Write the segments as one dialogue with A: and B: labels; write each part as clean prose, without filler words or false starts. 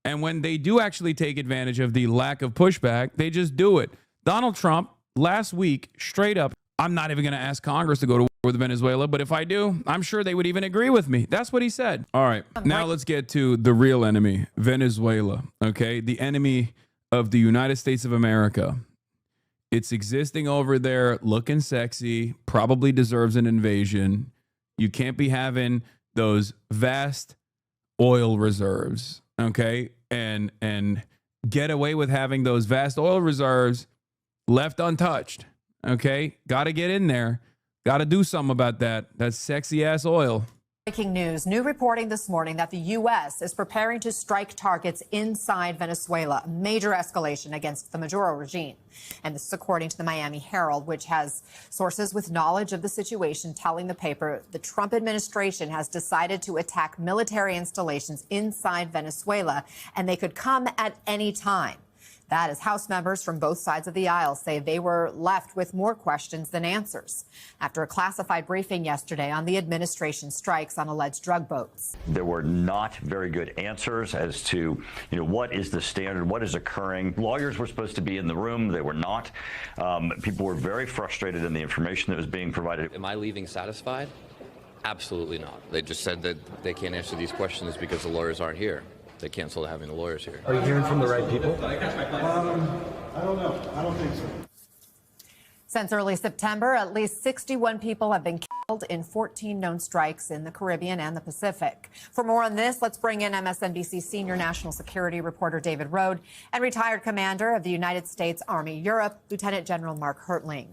A: And when they do actually take advantage of the lack of pushback, they just do it. Donald Trump last week, straight up, I'm not even going to ask Congress to go to war with Venezuela, but if I do, I'm sure they would even agree with me. That's what he said. All right, now let's get to the real enemy, Venezuela, okay? The enemy of the United States of America. It's existing over there, looking sexy, probably deserves an invasion. You can't be having those vast oil reserves, okay? And get away with having those vast oil reserves left untouched, okay? Got to get in there. Got to do something about that sexy ass oil.
B: Breaking news, new reporting this morning that the U.S. is preparing to strike targets inside Venezuela, a major escalation against the Maduro regime. And this is according to the Miami Herald, which has sources with knowledge of the situation telling the paper the Trump administration has decided to attack military installations inside Venezuela, and they could come at any time. That as House members from both sides of the aisle say they were left with more questions than answers after a classified briefing yesterday on the administration strikes on alleged drug boats.
C: There were not very good answers as to, what is the standard, what is occurring. Lawyers were supposed to be in the room. They were not. People were very frustrated in the information that was being provided.
D: Am I leaving satisfied? Absolutely not. They just said that they can't answer these questions because the lawyers aren't here. They canceled having the lawyers here.
E: Are you hearing from the right people?
F: I don't know. I don't think so.
B: Since early September, at least 61 people have been killed in 14 known strikes in the Caribbean and the Pacific. For more on this, let's bring in MSNBC senior national security reporter David Rode and retired commander of the United States Army Europe, Lieutenant General Mark Hertling.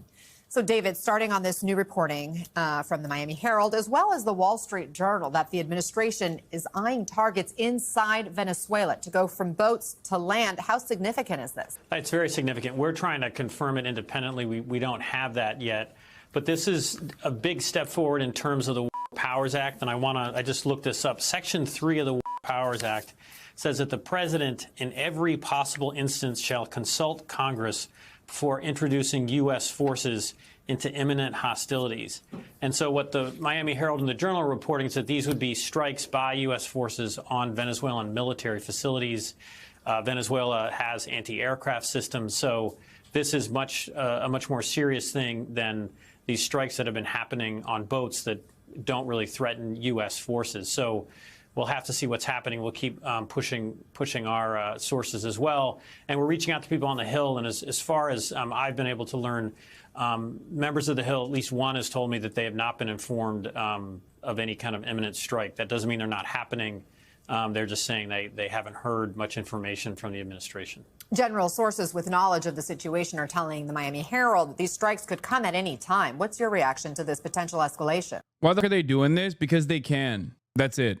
B: So, David, starting on this new reporting from the Miami Herald, as well as the Wall Street Journal, that the administration is eyeing targets inside Venezuela to go from boats to land. How significant is this?
G: It's very significant. We're trying to confirm it independently. We don't have that yet. But this is a big step forward in terms of the War Powers Act. And I just looked this up. Section 3 of the War Powers Act says that the president, in every possible instance, shall consult Congress for introducing U.S. forces into imminent hostilities. And so what the Miami Herald and the Journal are reporting is that these would be strikes by U.S. forces on Venezuelan military facilities. Venezuela has anti-aircraft systems, so this is a much more serious thing than these strikes that have been happening on boats that don't really threaten U.S. forces. So we'll have to see what's happening. We'll keep pushing our sources as well. And we're reaching out to people on the Hill. And as far as I've been able to learn, members of the Hill, at least one has told me that they have not been informed of any kind of imminent strike. That doesn't mean they're not happening. They're just saying they haven't heard much information from the administration.
B: General, sources with knowledge of the situation are telling the Miami Herald that these strikes could come at any time. What's your reaction to this potential escalation?
A: Why are they doing this? Because they can. That's it.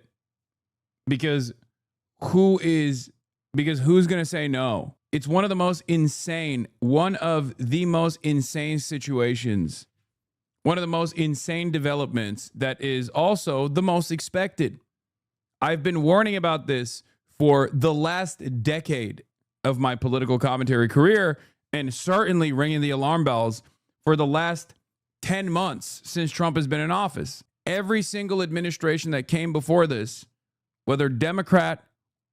A: Because who's going to say no? It's one of the most insane situations, one of the most insane developments that is also the most expected. I've been warning about this for the last decade of my political commentary career, and certainly ringing the alarm bells for the last 10 months since Trump has been in office. Every single administration that came before this, whether Democrat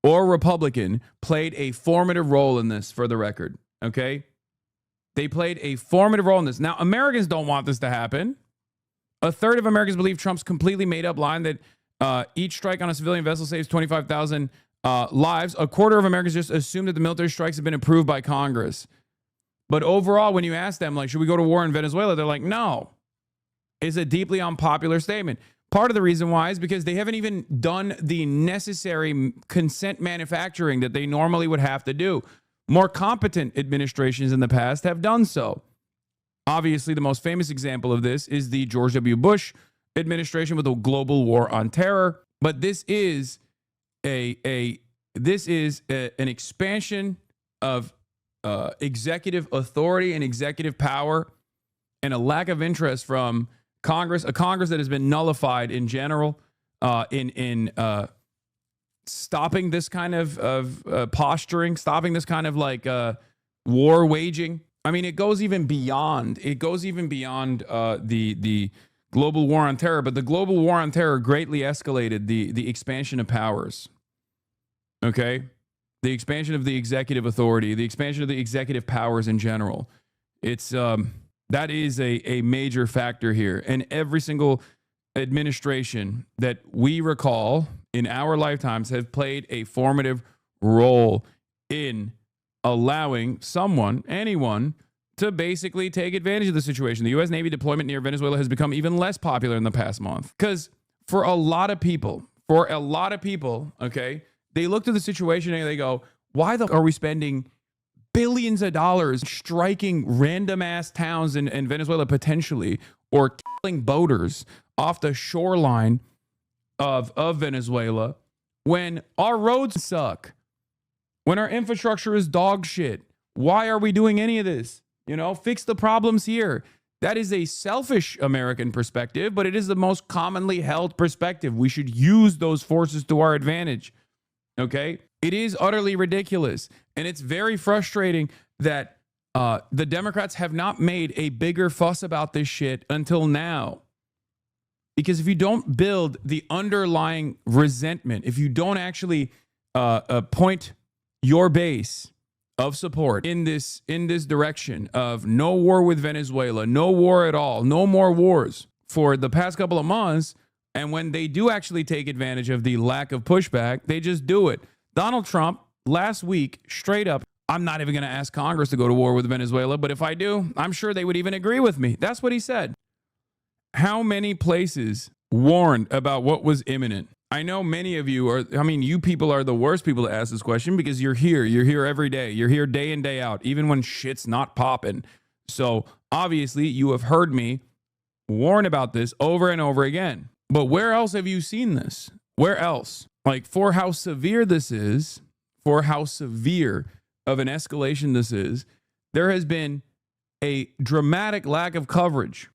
A: or Republican, played a formative role in this, for the record, okay? They played a formative role in this. Now, Americans don't want this to happen. A third of Americans believe Trump's completely made-up line that each strike on a civilian vessel saves 25,000 lives. A quarter of Americans just assume that the military strikes have been approved by Congress. But overall, when you ask them, like, should we go to war in Venezuela? They're like, no. It's a deeply unpopular statement. Part of the reason why is because they haven't even done the necessary consent manufacturing that they normally would have to do. More competent administrations in the past have done so. Obviously, the most famous example of this is the George W. Bush administration with the global war on terror. But this is an expansion of executive authority and executive power, and a lack of interest from Congress, a Congress that has been nullified in general, in stopping this kind of posturing, stopping this kind of like war waging. I mean, it goes even beyond. It goes even beyond the global war on terror. But the global war on terror greatly escalated the expansion of powers. Okay, the expansion of the executive authority, the expansion of the executive powers in general. It's that is a major factor here. And every single administration that we recall in our lifetimes have played a formative role in allowing someone, anyone, to basically take advantage of the situation. The U.S. Navy deployment near Venezuela has become even less popular in the past month because for a lot of people, okay, they look to the situation and they go, why are we spending billions of dollars striking random ass towns in Venezuela potentially, or killing boaters off the shoreline of Venezuela when our roads suck, when our infrastructure is dog shit? Why are we doing any of this? You know, fix the problems here. That is a selfish American perspective, but it is the most commonly held perspective. We should use those forces to our advantage. Okay? It is utterly ridiculous. And it's very frustrating that the Democrats have not made a bigger fuss about this shit until now. Because if you don't build the underlying resentment, if you don't actually point your base of support in this direction of no war with Venezuela, no war at all, no more wars for the past couple of months, and when they do actually take advantage of the lack of pushback, they just do it. Donald Trump last week, straight up, I'm not even going to ask Congress to go to war with Venezuela, but if I do, I'm sure they would even agree with me. That's what he said. How many places warned about what was imminent? I know many of you you people are the worst people to ask this question because you're here every day. You're here day in, day out, even when shit's not popping. So obviously you have heard me warn about this over and over again. But where else have you seen this? Where else? Like, for how severe this is, for how severe of an escalation this is, there has been a dramatic lack of coverage.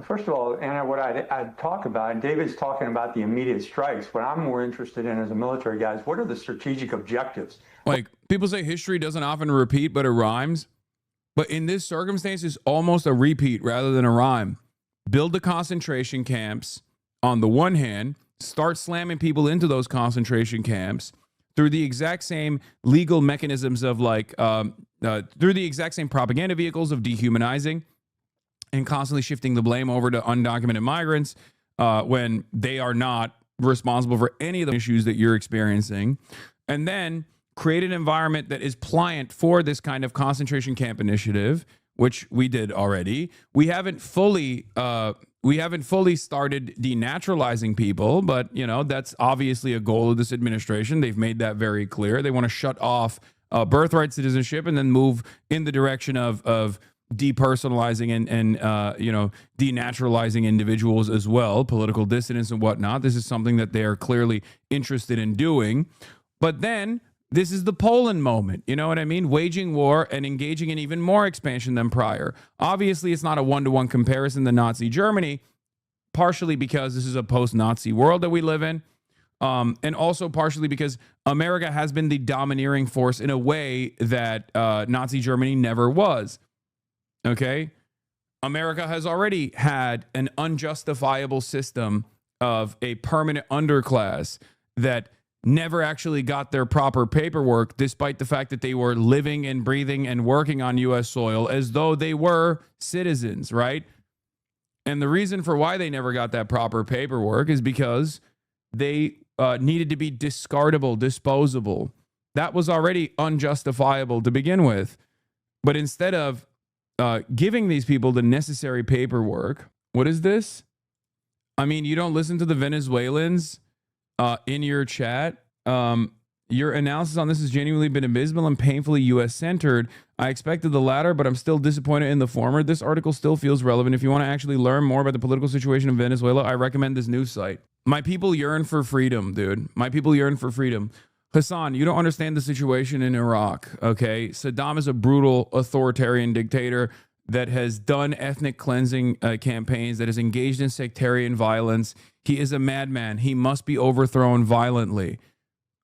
E: First of all, Anna, what I'd talk about, and David's talking about the immediate strikes. What I'm more interested in as a military guy is what are the strategic objectives?
A: Like, people say history doesn't often repeat, but it rhymes. But in this circumstance, it's almost a repeat rather than a rhyme. Build the concentration camps on the one hand, start slamming people into those concentration camps through the exact same legal mechanisms of through the exact same propaganda vehicles of dehumanizing and constantly shifting the blame over to undocumented migrants when they are not responsible for any of the issues that you're experiencing. And then create an environment that is pliant for this kind of concentration camp initiative, which we did already. We haven't fully started denaturalizing people, but that's obviously a goal of this administration. They've made that very clear. They want to shut off birthright citizenship and then move in the direction of depersonalizing and denaturalizing individuals as well, political dissidents and whatnot. This is something that they are clearly interested in doing. But then this is the Poland moment, you know what I mean? Waging war and engaging in even more expansion than prior. Obviously, it's not a one-to-one comparison to Nazi Germany, partially because this is a post-Nazi world that we live in, and also partially because America has been the domineering force in a way that Nazi Germany never was. Okay? America has already had an unjustifiable system of a permanent underclass that never actually got their proper paperwork, despite the fact that they were living and breathing and working on U.S. soil as though they were citizens, right? And the reason for why they never got that proper paperwork is because they needed to be discardable, disposable. That was already unjustifiable to begin with. But instead of giving these people the necessary paperwork, what is this? I mean, you don't listen to the Venezuelans in your chat. Your analysis on this has genuinely been abysmal and painfully U.S.-centered. I expected the latter, but I'm still disappointed in the former. This article still feels relevant. If you want to actually learn more about the political situation in Venezuela, I recommend this news site. My people yearn for freedom, dude. My people yearn for freedom. Hassan, you don't understand the situation in Iraq, okay? Saddam is a brutal authoritarian dictator that has done ethnic cleansing campaigns, that has engaged in sectarian violence. He is a madman. He must be overthrown violently,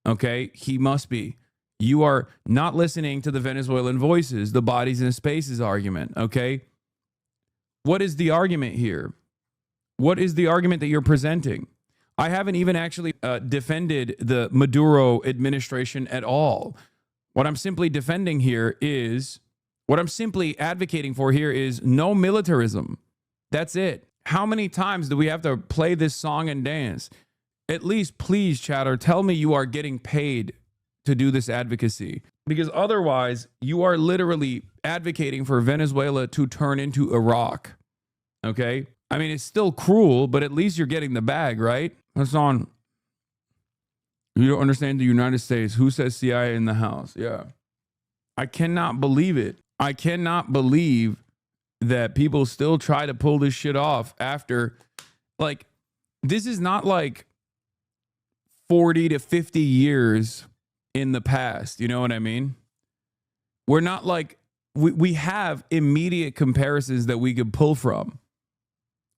A: okay? He must be. You are not listening to the Venezuelan voices, the bodies and spaces argument, okay? What is the argument here? What is the argument that you're presenting? I haven't even actually defended the Maduro administration at all. What I'm simply defending here is, what I'm simply advocating for here is no militarism. That's it. How many times do we have to play this song and dance? At least, please, chatter, tell me you are getting paid to do this advocacy. Because otherwise, you are literally advocating for Venezuela to turn into Iraq. Okay? I mean, it's still cruel, but at least you're getting the bag, right? Hasan, you don't understand the United States. Who says CIA in the house? Yeah. I cannot believe it. I cannot believe that people still try to pull this shit off after, like, this is not like 40 to 50 years in the past. You know what I mean? We're not like, we have immediate comparisons that we could pull from.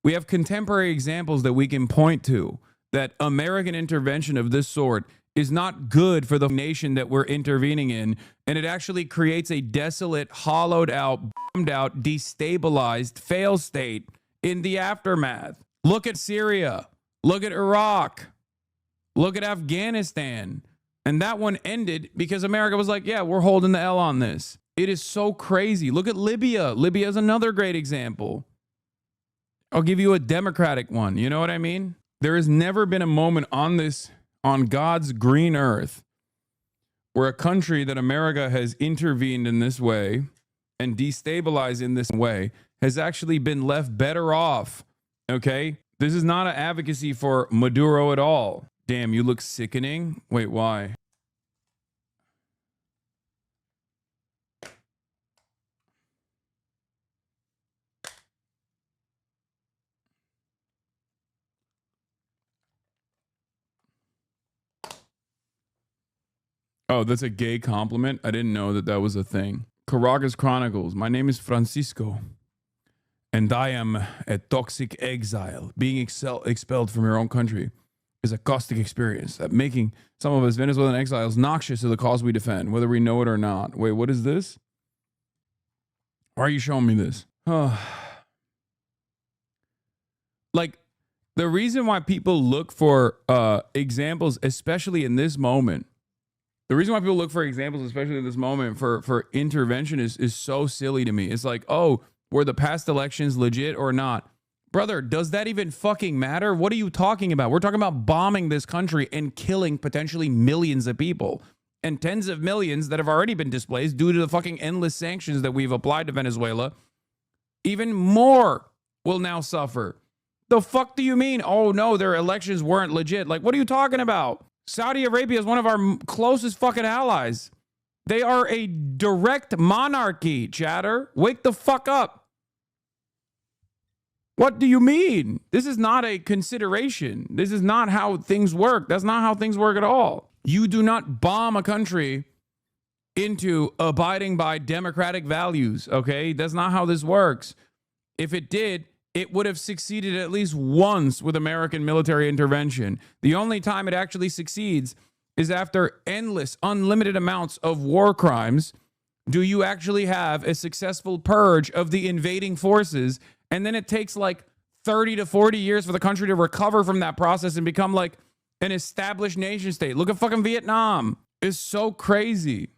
A: We have contemporary examples that we can point to that American intervention of this sort is not good for the nation that we're intervening in. And it actually creates a desolate, hollowed out, bombed out, destabilized fail state in the aftermath. Look at Syria. Look at Iraq. Look at Afghanistan. And that one ended because America was like, yeah, we're holding the L on this. It is so crazy. Look at Libya. Libya is another great example. I'll give you a democratic one. You know what I mean? There has never been a moment on God's green earth where a country that America has intervened in this way and destabilized in this way has actually been left better off. Okay? This is not an advocacy for Maduro at all. Damn, you look sickening. Wait, why? Oh, that's a gay compliment? I didn't know that that was a thing. Caracas Chronicles. My name is Francisco, and I am a toxic exile. Being expelled from your own country is a caustic experience that making some of us Venezuelan exiles noxious to the cause we defend, whether we know it or not. Wait, what is this? Why are you showing me this? Like, the reason why people look for examples, especially in this moment, the reason why people look for examples, especially in this moment, for intervention is so silly to me. It's like, oh, were the past elections legit or not? Brother, does that even fucking matter? What are you talking about? We're talking about bombing this country and killing potentially millions of people and tens of millions that have already been displaced due to the fucking endless sanctions that we've applied to Venezuela. Even more will now suffer. The fuck do you mean? Oh, no, their elections weren't legit. Like, what are you talking about? Saudi Arabia is one of our closest fucking allies. They are a direct monarchy, chatter. Wake the fuck up. What do you mean? This is not a consideration. This is not how things work. That's not how things work at all. You do not bomb a country into abiding by democratic values, okay? That's not how this works. If it did, it would have succeeded at least once with American military intervention. The only time it actually succeeds is after endless, unlimited amounts of war crimes. Do you actually have a successful purge of the invading forces? And then it takes like 30 to 40 years for the country to recover from that process and become like an established nation state. Look at fucking Vietnam. It's so crazy.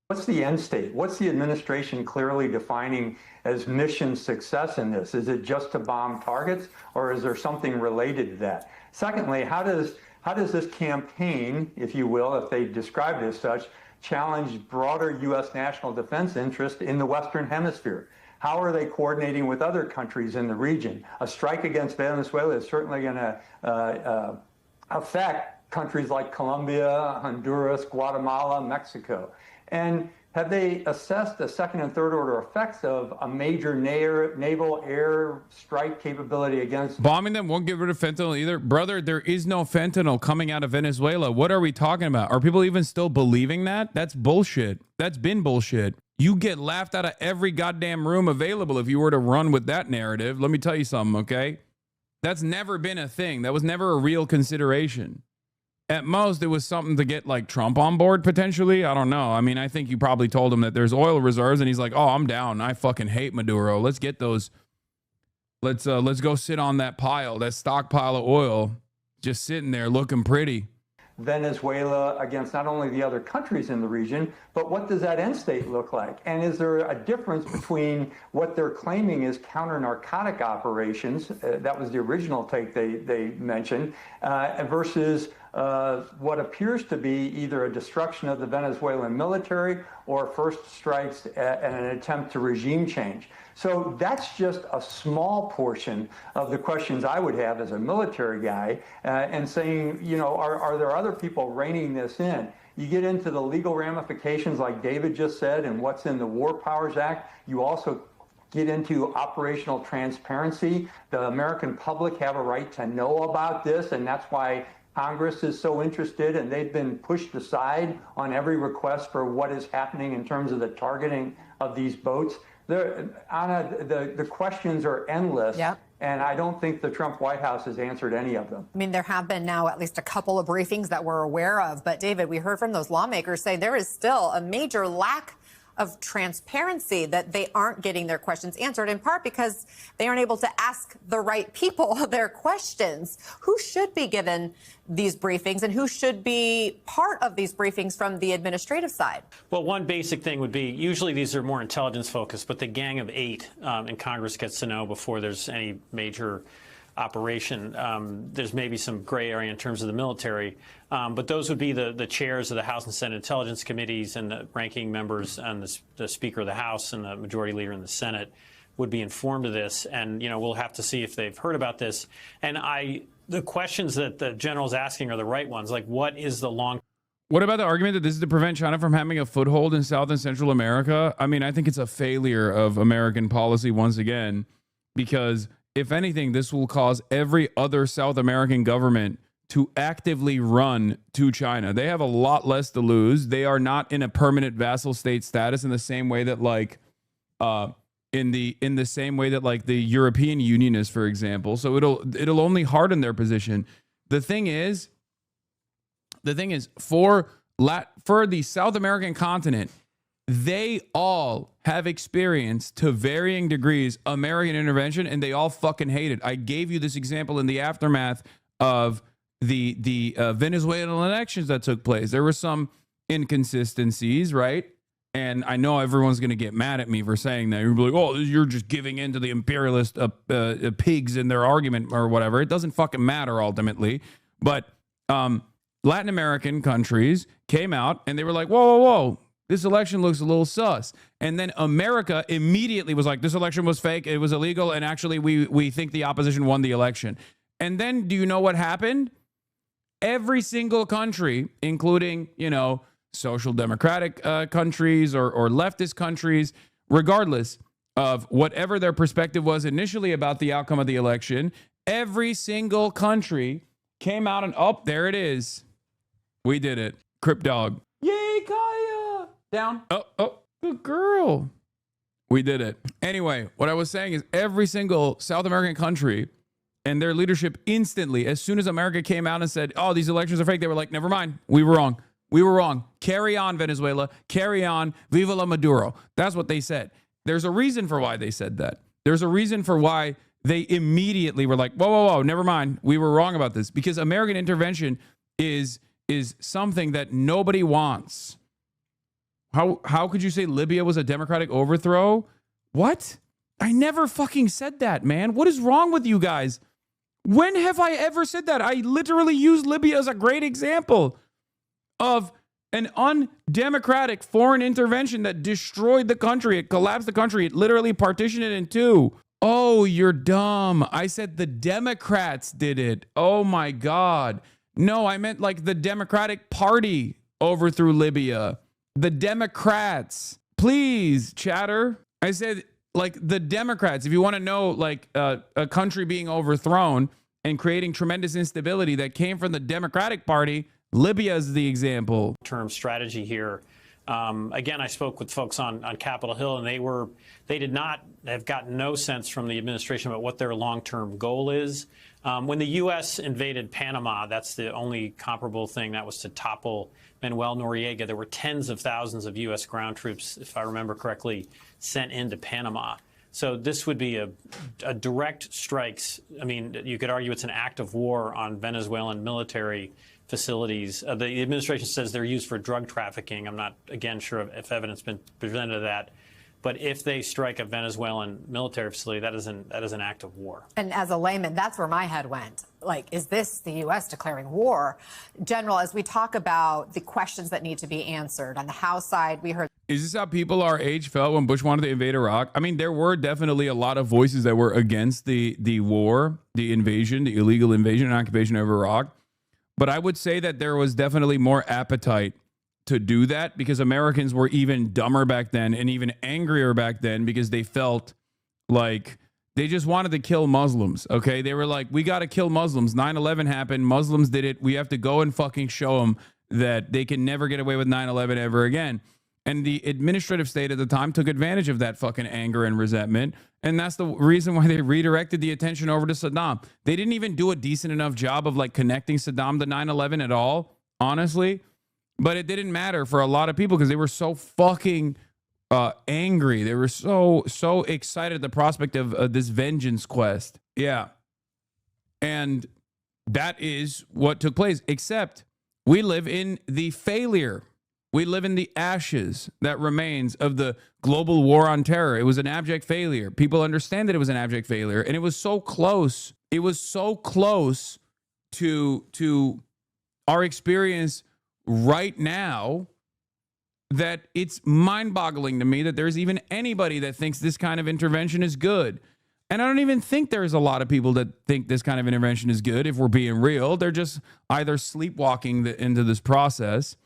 E: What's the end state? What's the administration clearly defining as mission success in this? Is it just to bomb targets, or is there something related to that? Secondly, how does this campaign, if you will, if they describe it as such, challenge broader U.S. national defense interest in the Western Hemisphere? How are they coordinating with other countries in the region? A strike against Venezuela is certainly going to affect countries like Colombia, Honduras, Guatemala, Mexico. And have they assessed the second and third order effects of a major naval air strike capability against...
A: Bombing them won't get rid of fentanyl either. Brother, there is no fentanyl coming out of Venezuela. What are we talking about? Are people even still believing that? That's bullshit. That's been bullshit. You get laughed out of every goddamn room available if you were to run with that narrative. Let me tell you something, okay? That's never been a thing. That was never a real consideration. At most, it was something to get like Trump on board potentially. I don't know. I mean, I think you probably told him that there's oil reserves and he's like, oh, I'm down. I fucking hate Maduro. Let's get those. Let's go sit on that pile, that stockpile of oil just sitting there looking pretty.
E: Venezuela against not only the other countries in the region, but what does that end state look like? And is there a difference between what they're claiming is counter-narcotic operations, that was the original take they mentioned, versus what appears to be either a destruction of the Venezuelan military or first strikes and an attempt to regime change? So that's just a small portion of the questions I would have as a military guy, and saying, you know, are there other people reining this in? You get into the legal ramifications like David just said and what's in the War Powers Act. You also get into operational transparency. The American public have a right to know about this, and that's why Congress is so interested, and they've been pushed aside on every request for what is happening in terms of the targeting of these boats. Anna, the questions are endless, yep. And I don't think the Trump White House has answered any of them.
B: I mean, there have been now at least a couple of briefings that we're aware of. But, David, we heard from those lawmakers say there is still a major lack of transparency, that they aren't getting their questions answered, in part because they aren't able to ask the right people their questions. Who should be given these briefings, and who should be part of these briefings from the administrative side? Well,
G: one basic thing would be, usually these are more intelligence focused, but the Gang of Eight in Congress gets to know before there's any major operation. There's maybe some gray area in terms of the military, but those would be the chairs of the House and Senate Intelligence Committees, and the ranking members and the Speaker of the House and the Majority Leader in the Senate would be informed of this. And, you know, we'll have to see if they've heard about this. And the questions that the general's asking are the right ones, like what is the long...
A: What about the argument that this is to prevent China from having a foothold in South and Central America? I mean, I think it's a failure of American policy once again, because if anything, this will cause every other South American government to actively run to China. They have a lot less to lose. They are not in a permanent vassal state status in the same way that, like, in the same way that, like, the European Union is, for example. So it'll only harden their position. The thing is, for the South American continent, they all have experienced, to varying degrees, American intervention, and they all fucking hate it. I gave you this example in the aftermath of the Venezuelan elections that took place. There were some inconsistencies, right? And I know everyone's going to get mad at me for saying that. You're like, oh, you're just giving in to the imperialist pigs in their argument or whatever. It doesn't fucking matter ultimately. But Latin American countries came out and they were like, whoa, whoa, whoa. This election looks a little sus. And then America immediately was like, this election was fake. It was illegal. And actually, we think the opposition won the election. And then do you know what happened? Every single country, including, you know, social democratic countries or leftist countries, regardless of whatever their perspective was initially about the outcome of the election, every single country came out and, oh, there it is. We did it. Crip dog. Yay, Kaya. Down. Oh, good girl. We did it. Anyway, what I was saying is every single South American country and their leadership instantly, as soon as America came out and said, oh, these elections are fake, they were like, never mind. We were wrong. We were wrong. Carry on, Venezuela. Carry on. Viva la Maduro. That's what they said. There's a reason for why they said that. There's a reason for why they immediately were like, whoa, whoa, whoa, never mind. We were wrong about this. Because American intervention is something that nobody wants. How could you say Libya was a democratic overthrow? What? I never fucking said that, man. What is wrong with you guys? When have I ever said that? I literally used Libya as a great example of an undemocratic foreign intervention that destroyed the country. It collapsed the country. It literally partitioned it in two. Oh, you're dumb. I said the Democrats did it. Oh my God. No, I meant like the Democratic Party overthrew Libya. The Democrats. Please, chatter. I said like the Democrats. If you want to know like a country being overthrown and creating tremendous instability that came from the Democratic Party, Libya is the example.
G: Term strategy here. Again, I spoke with folks on Capitol Hill, and they did not have gotten no sense from the administration about what their long-term goal is. When the U.S. invaded Panama, that's the only comparable thing, that was to topple Manuel Noriega. There were tens of thousands of U.S. ground troops, if I remember correctly, sent into Panama. So this would be a direct strikes. I mean, you could argue it's an act of war on Venezuelan military facilities. The administration says they're used for drug trafficking. I'm not, again, sure if evidence has been presented of that. But if they strike a Venezuelan military facility, that is an act of war.
B: And as a layman, that's where my head went. Like, is this the U.S. declaring war? General, as we talk about the questions that need to be answered, on the House side, we heard.
A: Is this how people our age felt when Bush wanted to invade Iraq? I mean, there were definitely a lot of voices that were against the war, the invasion, the illegal invasion and occupation of Iraq. But I would say that there was definitely more appetite to do that because Americans were even dumber back then and even angrier back then because they felt like they just wanted to kill Muslims. Okay. They were like, we got to kill Muslims. 9/11 happened. Muslims did it. We have to go and fucking show them that they can never get away with 9/11 ever again. And the administrative state at the time took advantage of that fucking anger and resentment. And that's the reason why they redirected the attention over to Saddam. They didn't even do a decent enough job of like connecting Saddam to 9/11 at all, honestly. But it didn't matter for a lot of people because they were so fucking angry. They were so excited at the prospect of this vengeance quest. Yeah. And that is what took place. Except we live in the failure. We live in the ashes that remains of the global war on terror. It was an abject failure. People understand that it was an abject failure. And it was so close. It was so close to our experience right now that it's mind-boggling to me that there's even anybody that thinks this kind of intervention is good. And I don't even think there's a lot of people that think this kind of intervention is good, if we're being real. They're just either sleepwalking into this process.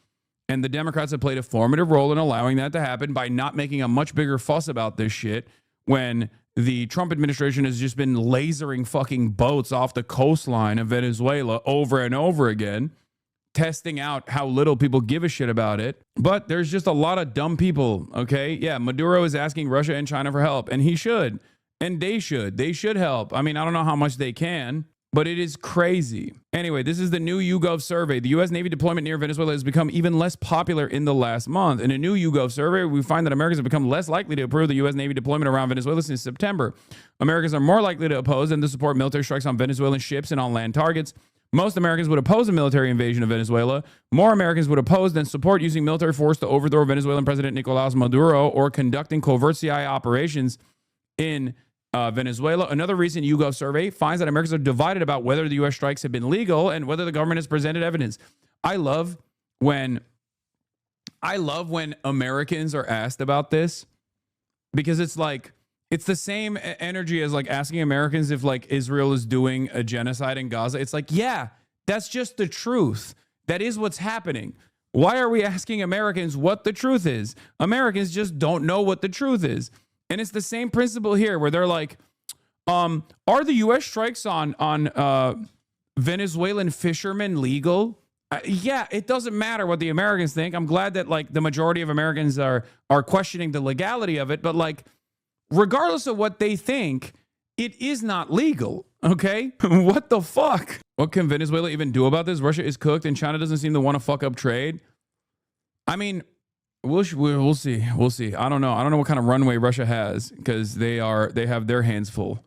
A: And the Democrats have played a formative role in allowing that to happen by not making a much bigger fuss about this shit when the Trump administration has just been lasering fucking boats off the coastline of Venezuela over and over again, testing out how little people give a shit about it. But there's just a lot of dumb people, okay? Yeah, Maduro is asking Russia and China for help, and he should. And they should. They should help. I mean, I don't know how much they can, but it is crazy. Anyway, this is the new YouGov survey. The U.S. Navy deployment near Venezuela has become even less popular in the last month. In a new YouGov survey, we find that Americans have become less likely to approve the U.S. Navy deployment around Venezuela since September. Americans are more likely to oppose and to support military strikes on Venezuelan ships and on land targets. Most Americans would oppose a military invasion of Venezuela. More Americans would oppose than support using military force to overthrow Venezuelan President Nicolás Maduro or conducting covert CIA operations in Venezuela. Another recent YouGov survey finds that Americans are divided about whether the U.S. strikes have been legal and whether the government has presented evidence. I love when Americans are asked about this because it's like, it's the same energy as like asking Americans if like Israel is doing a genocide in Gaza. It's like, yeah, that's just the truth. That is what's happening. Why are we asking Americans what the truth is? Americans just don't know what the truth is. And it's the same principle here where they're like, are the U.S. strikes on Venezuelan fishermen legal? Yeah, it doesn't matter what the Americans think. I'm glad that like the majority of Americans are questioning the legality of it. But like, regardless of what they think, it is not legal. Okay? What the fuck? What can Venezuela even do about this? Russia is cooked and China doesn't seem to want to fuck up trade. I mean, we'll see. We'll see. I don't know. I don't know what kind of runway Russia has because they have their hands full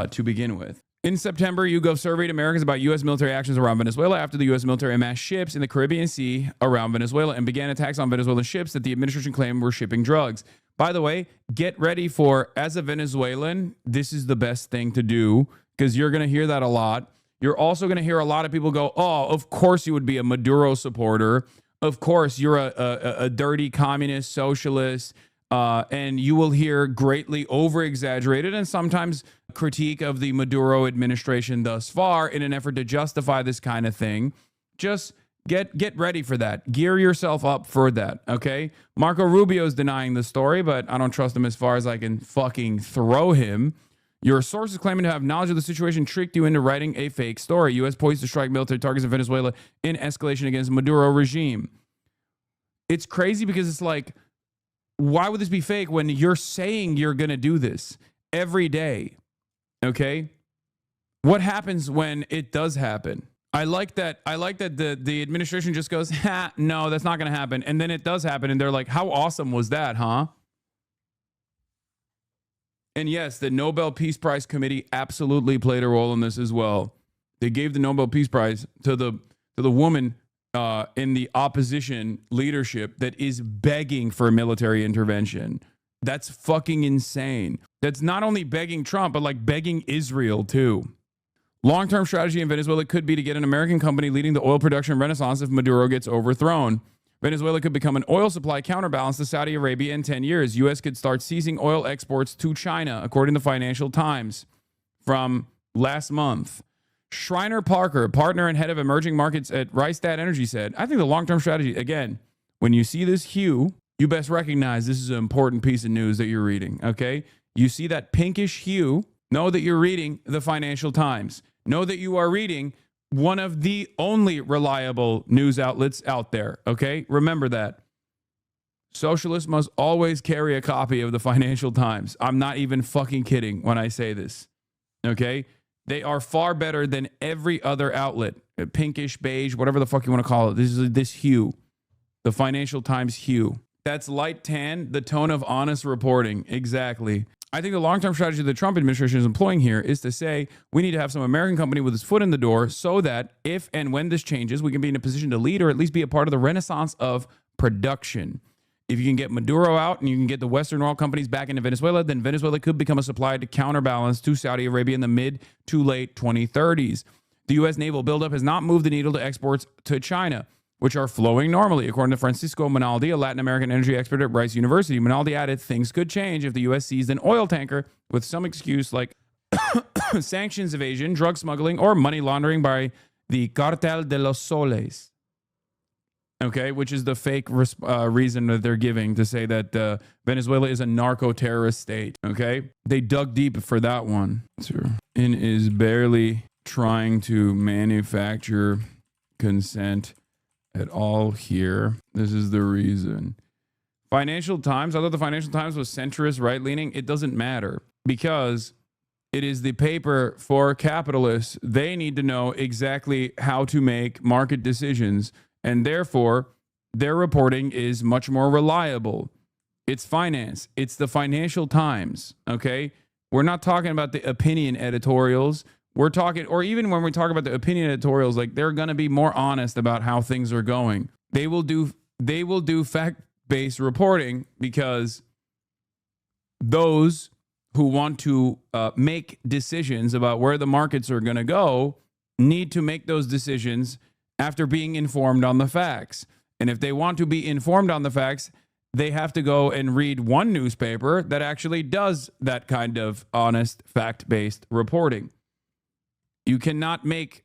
A: to begin with. In September, YouGov surveyed Americans about U.S. military actions around Venezuela after the U.S. military amassed ships in the Caribbean Sea around Venezuela and began attacks on Venezuelan ships that the administration claimed were shipping drugs. By the way, get ready for, as a Venezuelan, this is the best thing to do because you're going to hear that a lot. You're also going to hear a lot of people go, oh, of course you would be a Maduro supporter. Of course, you're a dirty communist socialist. And you will hear greatly over-exaggerated and sometimes critique of the Maduro administration thus far in an effort to justify this kind of thing. Just get ready for that. Gear yourself up for that, okay? Marco Rubio's denying the story, but I don't trust him as far as I can fucking throw him. Your sources claiming to have knowledge of the situation tricked you into writing a fake story. U.S. poised to strike military targets in Venezuela in escalation against Maduro regime. It's crazy because it's like, why would this be fake when you're saying you're going to do this every day? Okay. What happens when it does happen? I like that the administration just goes, ha, no, that's not going to happen. And then it does happen. And they're like, how awesome was that, huh? And yes, the Nobel Peace Prize Committee absolutely played a role in this as well. They gave the Nobel Peace Prize to the woman in the opposition leadership that is begging for a military intervention. That's fucking insane. That's not only begging Trump, but like begging Israel too. Long-term strategy in Venezuela could be to get an American company leading the oil production renaissance if Maduro gets overthrown. Venezuela could become an oil supply counterbalance to Saudi Arabia in 10 years. U.S. could start ceasing oil exports to China, according to Financial Times from last month. Shriner Parker, partner and head of emerging markets at Rystad Energy, said, I think the long-term strategy, again, when you see this hue, you best recognize this is an important piece of news that you're reading, okay? You see that pinkish hue, know that you're reading the Financial Times. Know that you are reading one of the only reliable news outlets out there, okay? Remember that. Socialists must always carry a copy of the Financial Times. I'm not even fucking kidding when I say this, okay? They are far better than every other outlet, pinkish, beige, whatever the fuck you want to call it. This is this hue, the Financial Times hue. That's light tan, the tone of honest reporting. Exactly. I think the long-term strategy the Trump administration is employing here is to say we need to have some American company with its foot in the door so that if and when this changes, we can be in a position to lead or at least be a part of the renaissance of production. If you can get Maduro out and you can get the Western oil companies back into Venezuela, then Venezuela could become a supply to counterbalance to Saudi Arabia in the mid to late 2030s. The U.S. naval buildup has not moved the needle to exports to China, which are flowing normally, according to Francisco Minaldi, a Latin American energy expert at Rice University. Minaldi added, things could change if the U.S. seized an oil tanker with some excuse like sanctions evasion, drug smuggling, or money laundering by the Cartel de los Soles. Okay, which is the fake reason that they're giving to say that Venezuela is a narco-terrorist state. Okay, they dug deep for that one. And is barely trying to manufacture consent at all here. This is the reason. Financial Times, I thought the Financial Times was centrist, right-leaning. It doesn't matter because it is the paper for capitalists. They need to know exactly how to make market decisions, and therefore their reporting is much more reliable. It's finance. It's the Financial Times, okay? We're not talking about the opinion editorials. We're talking, or even when we talk about the opinion editorials, like they're going to be more honest about how things are going. They will do fact-based reporting because those who want to make decisions about where the markets are going to go need to make those decisions after being informed on the facts. And if they want to be informed on the facts, they have to go and read one newspaper that actually does that kind of honest, fact-based reporting. You cannot make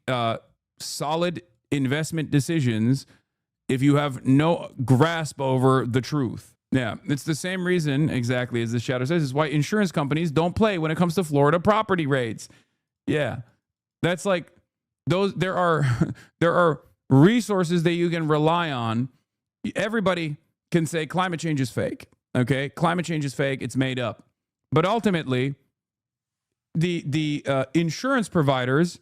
A: solid investment decisions if you have no grasp over the truth. Yeah, it's the same reason exactly as the shadow says. It's why insurance companies don't play when it comes to Florida property rates. Yeah, that's like those. There are resources that you can rely on. Everybody can say climate change is fake. Okay, climate change is fake. It's made up. But ultimately, the insurance providers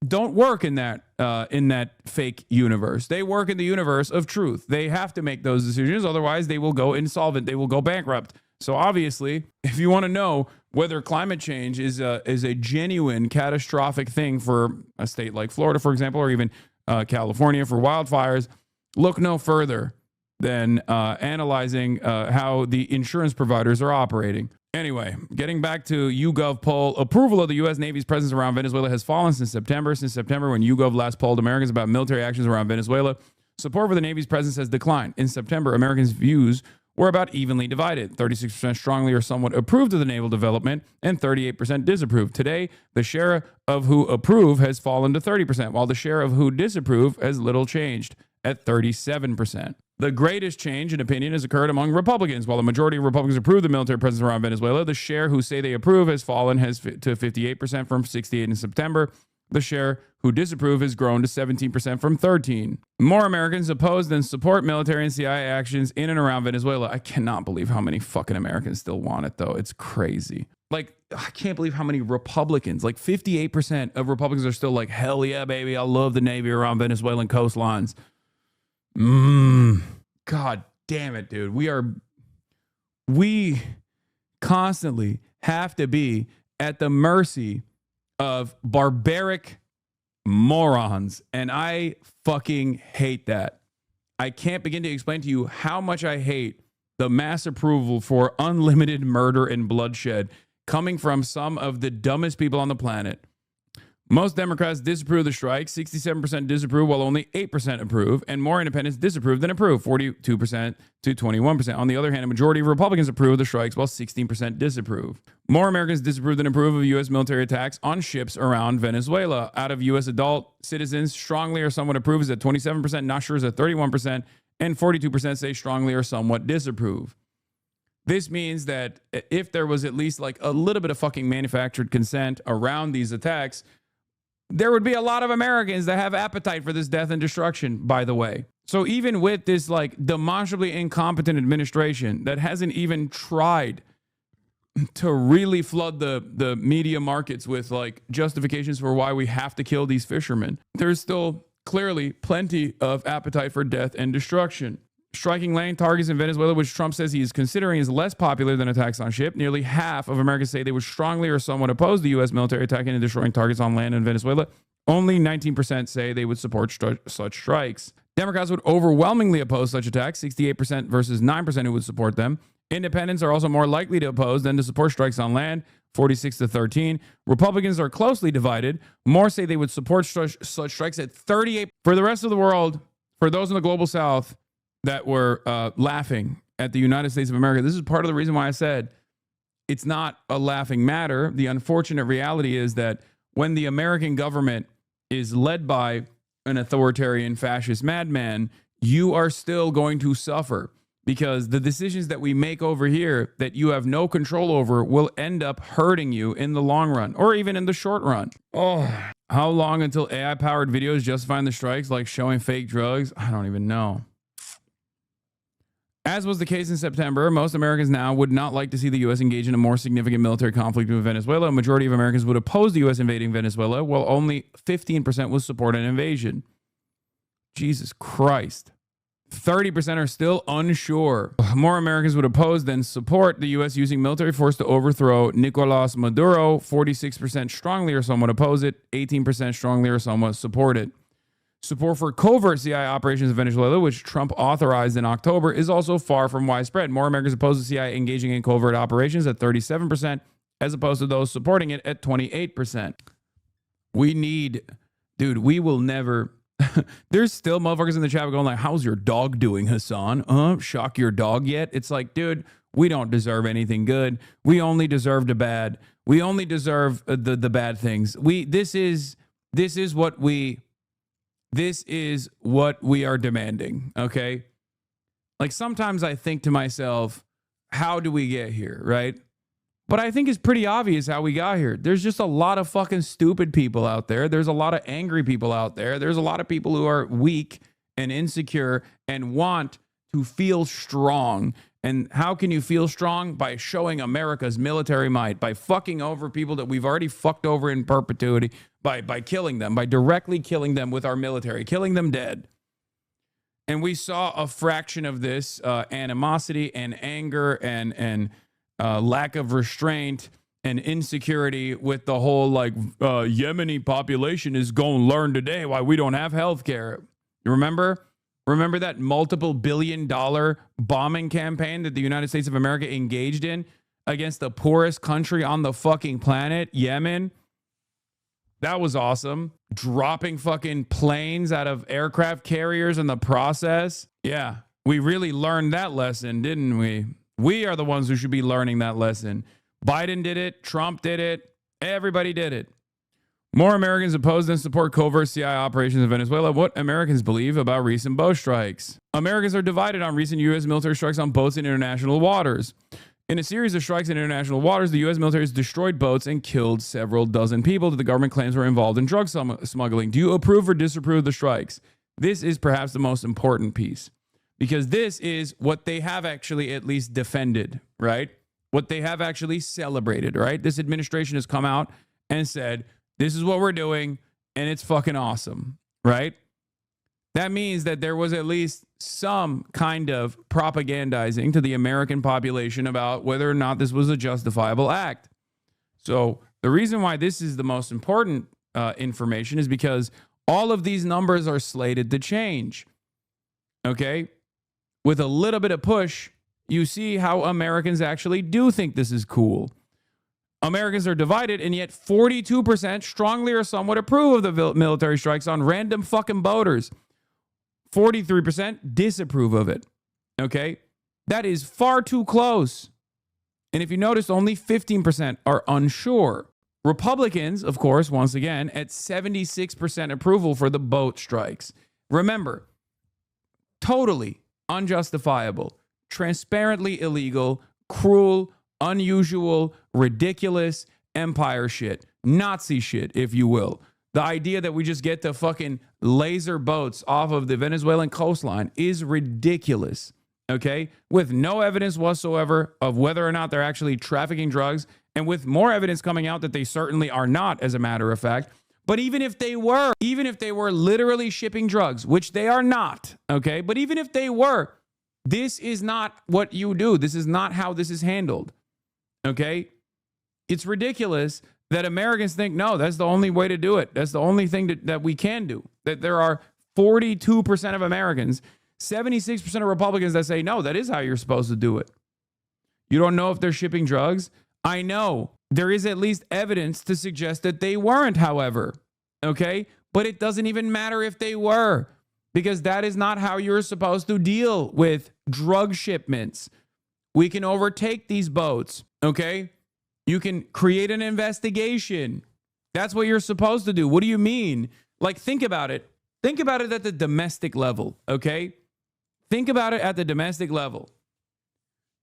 A: don't work in that fake universe. They work in the universe of truth. They have to make those decisions, otherwise they will go insolvent. They will go bankrupt. So obviously, if you want to know whether climate change is a genuine catastrophic thing for a state like Florida, for example, or even California for wildfires, look no further than analyzing how the insurance providers are operating. Anyway, getting back to YouGov poll, approval of the U.S. Navy's presence around Venezuela has fallen since September. Since September, when YouGov last polled Americans about military actions around Venezuela, support for the Navy's presence has declined. In September, Americans' views were about evenly divided. 36% strongly or somewhat approved of the naval development and 38% disapproved. Today, the share of who approve has fallen to 30%, while the share of who disapprove has little changed at 37%. The greatest change in opinion has occurred among Republicans. While the majority of Republicans approve the military presence around Venezuela, the share who say they approve has fallen to 58% from 68% in September. The share who disapprove has grown to 17% from 13%. More Americans oppose than support military and CIA actions in and around Venezuela. I cannot believe how many fucking Americans still want it, though. It's crazy. Like, I can't believe how many Republicans, like 58% of Republicans are still like, hell yeah, baby, I love the Navy around Venezuelan coastlines. God damn it, dude. We constantly have to be at the mercy of barbaric morons. And I fucking hate that. I can't begin to explain to you how much I hate the mass approval for unlimited murder and bloodshed coming from some of the dumbest people on the planet. Most Democrats disapprove of the strike, 67% disapprove, while only 8% approve, and more independents disapprove than approve, 42% to 21%. On the other hand, a majority of Republicans approve of the strikes, while 16% disapprove. More Americans disapprove than approve of U.S. military attacks on ships around Venezuela. Out of U.S. adult citizens, strongly or somewhat approve is at 27%, not sure is at 31%, and 42% say strongly or somewhat disapprove. This means that if there was at least like a little bit of fucking manufactured consent around these attacks, there would be a lot of Americans that have appetite for this death and destruction, by the way. So even with this like demonstrably incompetent administration that hasn't even tried to really flood the media markets with like justifications for why we have to kill these fishermen, there's still clearly plenty of appetite for death and destruction. Striking land targets in Venezuela, which Trump says he is considering, is less popular than attacks on ship. Nearly half of Americans say they would strongly or somewhat oppose the U.S. military attacking and destroying targets on land in Venezuela. Only 19% say they would support such strikes. Democrats would overwhelmingly oppose such attacks, 68% versus 9% who would support them. Independents are also more likely to oppose than to support strikes on land, 46 to 13. Republicans are closely divided. More say they would support such strikes at 38. For the rest of the world, for those in the global south that were laughing at the United States of America, this is part of the reason why I said it's not a laughing matter. The unfortunate reality is that when the American government is led by an authoritarian fascist madman, you are still going to suffer, because the decisions that we make over here that you have no control over will end up hurting you in the long run, or even in the short run. Oh, how long until AI-powered videos justifying the strikes, like showing fake drugs? I don't even know. As was the case in September, most Americans now would not like to see the U.S. engage in a more significant military conflict with Venezuela. A majority of Americans would oppose the U.S. invading Venezuela, while only 15% would support an invasion. Jesus Christ. 30% are still unsure. More Americans would oppose than support the U.S. using military force to overthrow Nicolas Maduro. 46% strongly or somewhat oppose it. 18% strongly or somewhat support it. Support for covert CIA operations in Venezuela, which Trump authorized in October, is also far from widespread. More Americans oppose the CIA engaging in covert operations at 37%, as opposed to those supporting it at 28%. We will never... There's still motherfuckers in the chat going like, how's your dog doing, Hasan? Shock your dog yet? It's like, dude, we don't deserve anything good. We only deserve the bad. We only deserve the bad things. This is what we are demanding, okay? Like, sometimes I think to myself, how do we get here, right? But I think it's pretty obvious how we got here. There's just a lot of fucking stupid people out there. There's a lot of angry people out there. There's a lot of people who are weak and insecure and want to feel strong. And how can you feel strong? By showing America's military might, by fucking over people that we've already fucked over in perpetuity, by killing them, by directly killing them with our military, killing them dead. And we saw a fraction of this animosity and anger and lack of restraint and insecurity with the whole like Yemeni population is going to learn today why we don't have health care. You remember that multiple billion-dollar bombing campaign that the United States of America engaged in against the poorest country on the fucking planet, Yemen? That was awesome. Dropping fucking planes out of aircraft carriers in the process. Yeah, we really learned that lesson, didn't we? We are the ones who should be learning that lesson. Biden did it. Trump did it. Everybody did it. More Americans oppose than support covert CIA operations in Venezuela. What Americans believe about recent boat strikes. Americans are divided on recent U.S. military strikes on boats in international waters. In a series of strikes in international waters, the U.S. military has destroyed boats and killed several dozen people that the government claims were involved in drug smuggling. Do you approve or disapprove of the strikes? This is perhaps the most important piece, because this is what they have actually at least defended, right? What they have actually celebrated, right? This administration has come out and said, this is what we're doing, and it's fucking awesome, right? That means that there was at least some kind of propagandizing to the American population about whether or not this was a justifiable act. So the reason why this is the most important information is because all of these numbers are slated to change. Okay? With a little bit of push, you see how Americans actually do think this is cool. Americans are divided, and yet 42% strongly or somewhat approve of the military strikes on random fucking boaters. 43% disapprove of it. Okay? That is far too close. And if you notice, only 15% are unsure. Republicans, of course, once again, at 76% approval for the boat strikes. Remember, totally unjustifiable, transparently illegal, cruel, unusual, ridiculous empire shit. Nazi shit, if you will. The idea that we just get to fucking laser boats off of the Venezuelan coastline is ridiculous. Okay? With no evidence whatsoever of whether or not they're actually trafficking drugs, and with more evidence coming out that they certainly are not, as a matter of fact. But even if they were literally shipping drugs, which they are not, okay? But even if they were, this is not what you do. This is not how this is handled, okay? It's ridiculous that Americans think, no, that's the only way to do it. That's the only thing that we can do. That there are 42% of Americans, 76% of Republicans that say, no, that is how you're supposed to do it. You don't know if they're shipping drugs? I know. There is at least evidence to suggest that they weren't, however. Okay? But it doesn't even matter if they were, because that is not how you're supposed to deal with drug shipments. We can overtake these boats. Okay? You can create an investigation. That's what you're supposed to do. What do you mean? Like, think about it. Think about it at the domestic level. Okay? Think about it at the domestic level.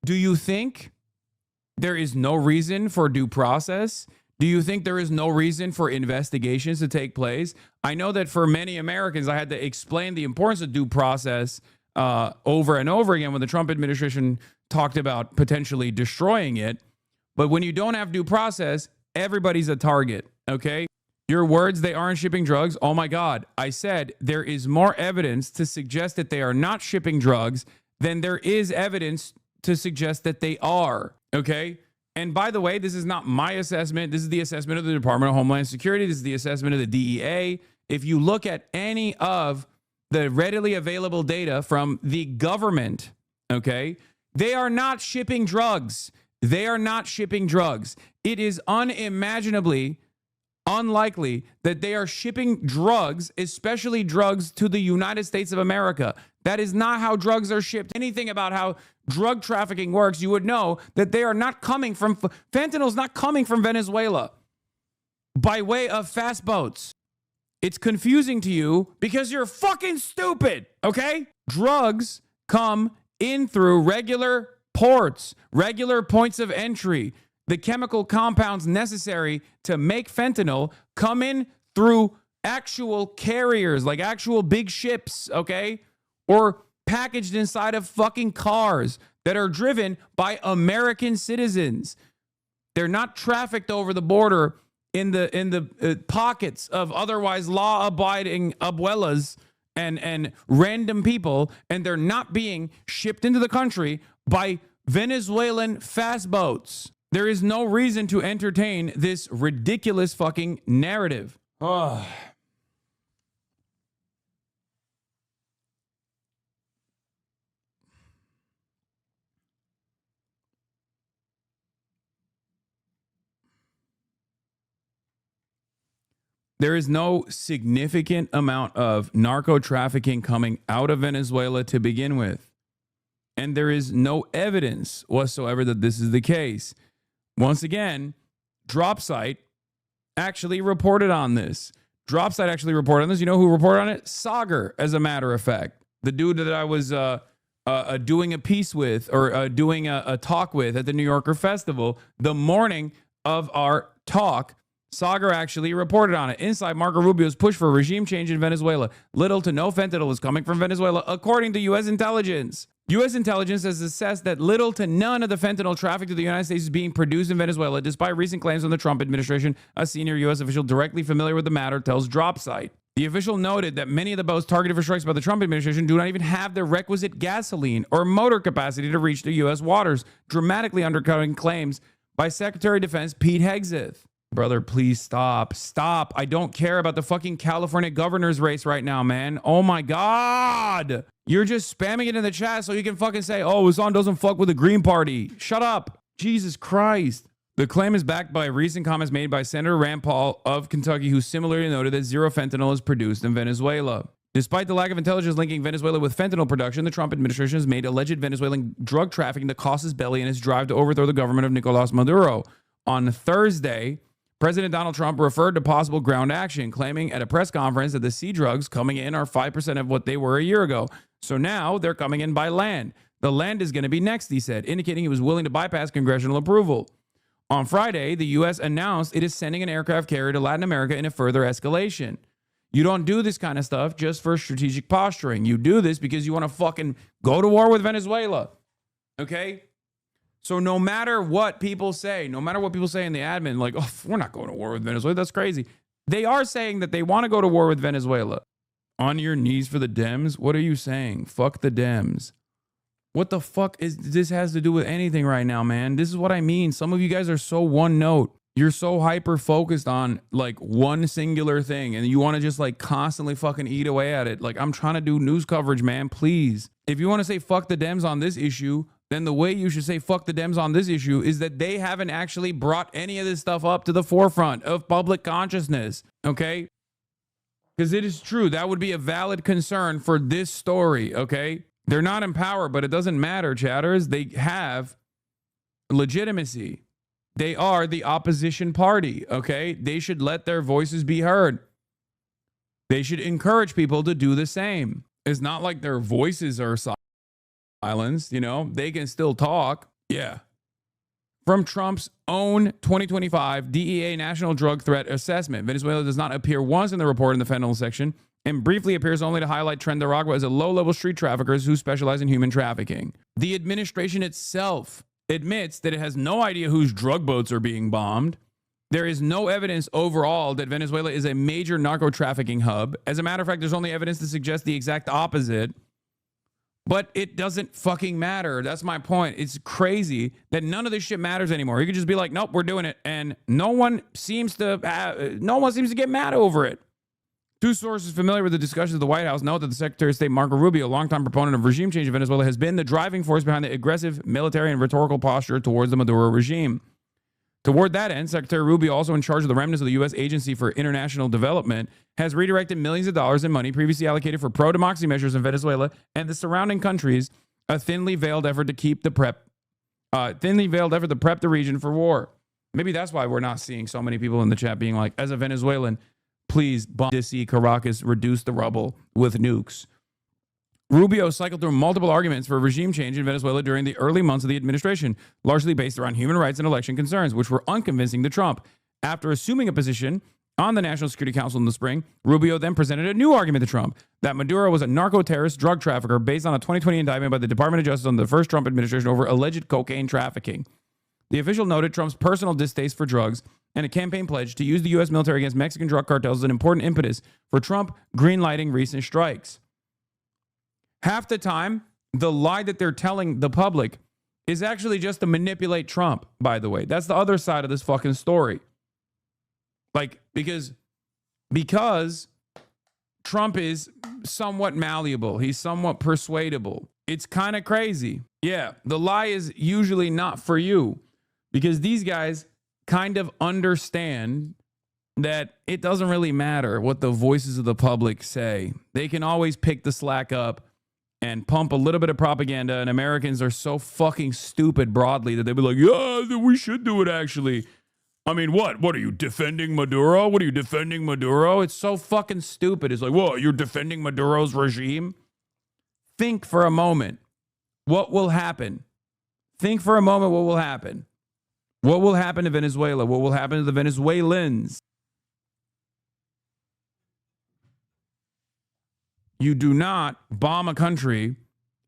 A: Do you think there is no reason for due process? Do you think there is no reason for investigations to take place? I know that for many Americans, I had to explain the importance of due process over and over again when the Trump administration talked about potentially destroying it. But when you don't have due process, everybody's a target, okay? Your words, they aren't shipping drugs. Oh my God. I said there is more evidence to suggest that they are not shipping drugs than there is evidence to suggest that they are. Okay. And by the way, this is not my assessment. This is the assessment of the Department of Homeland Security. This is the assessment of the DEA. If you look at any of the readily available data from the government, okay, they are not shipping drugs. They are not shipping drugs. It is unimaginably unlikely that they are shipping drugs, especially drugs to the United States of America. That is not how drugs are shipped. Anything about how drug trafficking works, you would know that they are not coming from, fentanyl's not coming from Venezuela by way of fast boats. It's confusing to you because you're fucking stupid, okay? Drugs come in through regular ports, regular points of entry. The chemical compounds necessary to make fentanyl come in through actual carriers, like actual big ships, okay? Or packaged inside of fucking cars that are driven by American citizens. They're not trafficked over the border in the pockets of otherwise law-abiding abuelas and random people, and they're not being shipped into the country by Venezuelan fast boats. There is no reason to entertain this ridiculous fucking narrative. Oh. There is no significant amount of narco trafficking coming out of Venezuela to begin with. And there is no evidence whatsoever that this is the case. Once again, DropSite actually reported on this. DropSite actually reported on this. You know who reported on it? Sagar, as a matter of fact. The dude that I was doing a piece with, or doing a talk with at the New Yorker Festival, the morning of our talk, Sagar actually reported on it. Inside Marco Rubio's push for regime change in Venezuela. Little to no fentanyl is coming from Venezuela, according to U.S. intelligence. U.S. intelligence has assessed that little to none of the fentanyl trafficked to the United States is being produced in Venezuela, despite recent claims from the Trump administration. A senior U.S. official directly familiar with the matter tells DropSite. The official noted that many of the boats targeted for strikes by the Trump administration do not even have the requisite gasoline or motor capacity to reach the U.S. waters, dramatically undercutting claims by Secretary of Defense Pete Hegseth. Brother, please stop. Stop. I don't care about the fucking California governor's race right now, man. Oh my God. You're just spamming it in the chat so you can fucking say, oh, Hasan doesn't fuck with the Green Party. Shut up. Jesus Christ. The claim is backed by recent comments made by Senator Rand Paul of Kentucky, who similarly noted that zero fentanyl is produced in Venezuela. Despite the lack of intelligence linking Venezuela with fentanyl production, the Trump administration has made alleged Venezuelan drug trafficking the cost belly in its drive to overthrow the government of Nicolas Maduro. On Thursday, President Donald Trump referred to possible ground action, claiming at a press conference that the sea drugs coming in are 5% of what they were a year ago. So now they're coming in by land. The land is going to be next, he said, indicating he was willing to bypass congressional approval. On Friday, the U.S. announced it is sending an aircraft carrier to Latin America in a further escalation. You don't do this kind of stuff just for strategic posturing. You do this because you want to fucking go to war with Venezuela. Okay? So no matter what people say, no matter what people say in the admin, like, oh, we're not going to war with Venezuela. That's crazy. They are saying that they want to go to war with Venezuela. On your knees for the Dems? What are you saying? Fuck the Dems. What the fuck is this has to do with anything right now, man? This is what I mean. Some of you guys are so one note. You're so hyper focused on like one singular thing and you want to just like constantly fucking eat away at it. Like, I'm trying to do news coverage, man. Please. If you want to say fuck the Dems on this issue, then the way you should say fuck the Dems on this issue is that they haven't actually brought any of this stuff up to the forefront of public consciousness. Okay? Because it is true. That would be a valid concern for this story. Okay? They're not in power, but it doesn't matter, chatters. They have legitimacy. They are the opposition party, okay? They should let their voices be heard. They should encourage people to do the same. It's not like their voices are silenced, you know? They can still talk. Yeah. From Trump's own 2025 DEA National Drug Threat Assessment, Venezuela does not appear once in the report in the fentanyl section, and briefly appears only to highlight Trendaragua as a low-level street traffickers who specialize in human trafficking. The administration itself admits that it has no idea whose drug boats are being bombed. There is no evidence overall that Venezuela is a major narco-trafficking hub. As a matter of fact, there's only evidence to suggest the exact opposite. But it doesn't fucking matter. That's my point. It's crazy that none of this shit matters anymore. You could just be like, nope, we're doing it. And no one seems to get mad over it. Two sources familiar with the discussions of the White House note that the Secretary of State Marco Rubio, a longtime proponent of regime change in Venezuela, has been the driving force behind the aggressive military and rhetorical posture towards the Maduro regime. Toward that end, Secretary Rubio, also in charge of the remnants of the U.S. Agency for International Development, has redirected millions of dollars in money previously allocated for pro-democracy measures in Venezuela and the surrounding countries, a thinly veiled effort to prep the region for war. Maybe that's why we're not seeing so many people in the chat being like, as a Venezuelan, please bomb DC, Caracas, reduce the rubble with nukes. Rubio cycled through multiple arguments for regime change in Venezuela during the early months of the administration, largely based around human rights and election concerns, which were unconvincing to Trump. After assuming a position on the National Security Council in the spring, Rubio then presented a new argument to Trump, that Maduro was a narco-terrorist drug trafficker based on a 2020 indictment by the Department of Justice on the first Trump administration over alleged cocaine trafficking. The official noted Trump's personal distaste for drugs and a campaign pledge to use the U.S. military against Mexican drug cartels as an important impetus for Trump greenlighting recent strikes. Half the time, the lie that they're telling the public is actually just to manipulate Trump, by the way. That's the other side of this fucking story. Like, because Trump is somewhat malleable. He's somewhat persuadable. It's kind of crazy. Yeah, the lie is usually not for you because these guys kind of understand that it doesn't really matter what the voices of the public say. They can always pick the slack up and pump a little bit of propaganda, and Americans are so fucking stupid broadly that they'll be like, yeah, we should do it actually. I mean, what? What are you defending Maduro? What are you defending Maduro? It's so fucking stupid. It's like, whoa, you're defending Maduro's regime? Think for a moment. What will happen? Think for a moment what will happen. What will happen to Venezuela? What will happen to the Venezuelans? You do not bomb a country